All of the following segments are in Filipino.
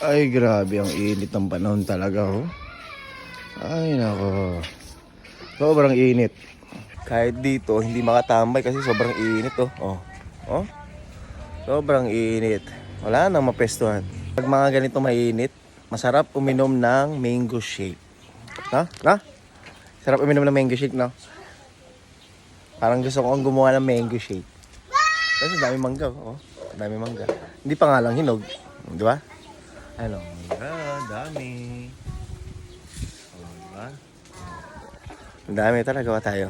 Ay, grabe ang init ng panahon talaga, oh. Ay, nako. Sobrang init. Kahit dito, hindi makatambay kasi sobrang init, oh. Oh. Oh. Sobrang init. Wala nang mapestuhan. Pag mga ganito mainit, masarap uminom ng mango shake. No? No? Sarap uminom ng mango shake, no? Parang gusto kong gumawa ng mango shake. Kasi dami mangga, oh. Dami mangga. Hindi pa nga lang hinog. Di ba? Ano? Mangga, dami. Oh, diba? Ang dami talaga tayo.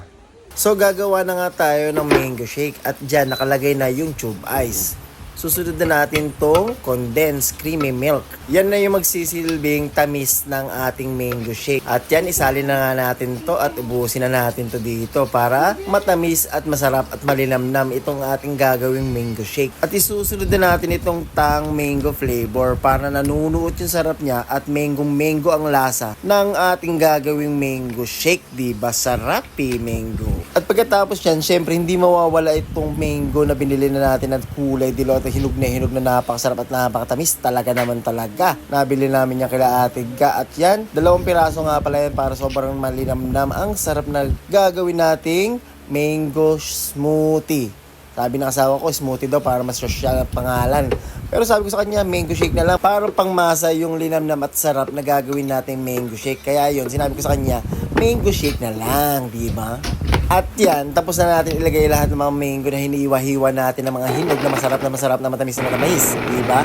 So gagawa na nga tayo ng mango shake at dyan nakalagay na yung tube ice. Susunod na natin tong condensed creamy milk. Yan na yung magsisilbing tamis ng ating mango shake. At yan, isalin na nga natin to at ubusin na natin to dito para matamis at masarap at malinamnam itong ating gagawing mango shake. At isusunod na natin itong tang mango flavor para nanunuot yung sarap niya at mango ang lasa ng ating gagawing mango shake. Diba? Sarap mango. At pagkatapos yan, syempre hindi mawawala itong mango na binili na natin at kulay dilaw at hinog na napakasarap at napakatamis talaga naman talaga. Nabili namin yan kila Ate Ga at yan, 2 piraso nga pala yan para sobrang malinamnam ang sarap na gagawin nating mango smoothie. Sabi ng asawa ko, smoothie daw para mas social ang pangalan. Pero sabi ko sa kanya, mango shake na lang para pangmasa yung linamnam at sarap na gagawin nating mango shake. Kaya yun, sinabi ko sa kanya, mango shake na lang, di ba? At yan, tapos na natin ilagay lahat ng mga mango na hiniwa-hiwa natin ng mga hinog na masarap na matamis na matamis, di ba?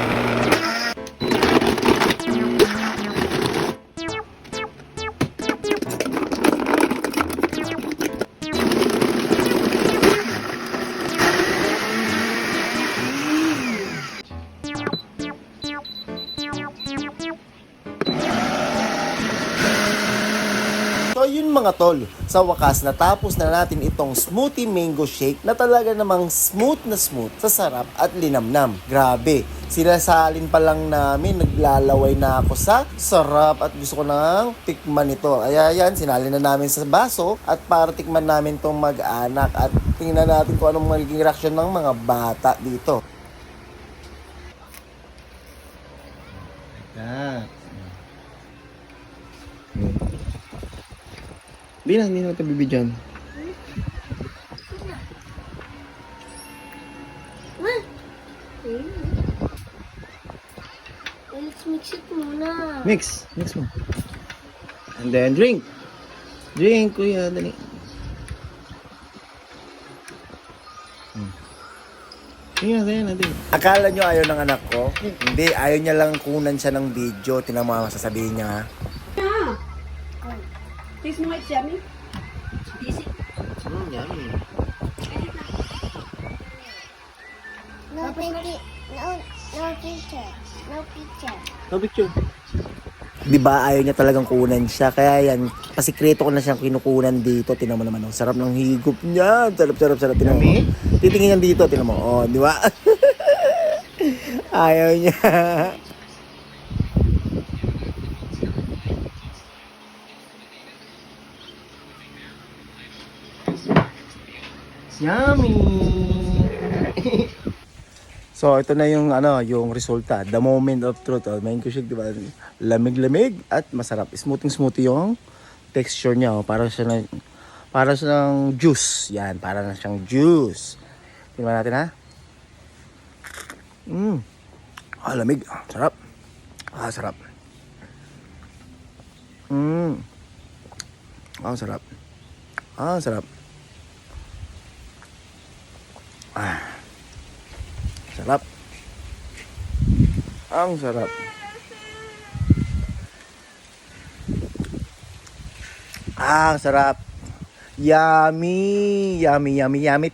So yun mga tol, sa wakas natapos na natin itong smoothie mango shake na talaga namang smooth na smooth sa sarap at linamnam. Grabe, sinasalin pa lang namin, naglalaway na ako sa sarap at gusto ko nang tikman ito. Kaya yan, sinalin na namin sa baso at para tikman namin itong mag-anak at tingnan natin kung anong magiging reaksyon ng mga bata dito. Hindi na ito bibidyan. Let's mix it muna. Mix mo. And then drink. Drink, kuya, dali. Tingnan natin. Akala nyo ayaw ng anak ko? Hindi, ayaw niya lang kunan siya ng video. Tingnan mo ang sasabihin niya, ha? Taste mo, it's yummy. Easy. Yummy. No picture. No picture. No picture. No picture. Diba, ayaw niya talagang kunan siya. Kaya yan, pasikreto ko na siyang kinukunan dito. Tingnan mo naman, ang sarap ng higop niya. Sarap. Tingnan mo. Titingin yan dito, tingnan mo. Oh, di ba? Ayaw niya. Yummy! So, ito na yung yung resulta. The moment of truth. Oh, mango shake, diba? Lamig-lamig at masarap. Smoothie yung texture niya. Oh. Para siyang juice. Yan, para na siyang juice. Tingnan natin, ha? Lamig. Sarap. Sarap. Sarap. Sarap. Sarap. Ang sarap. Sarap. Yummy. Yummy.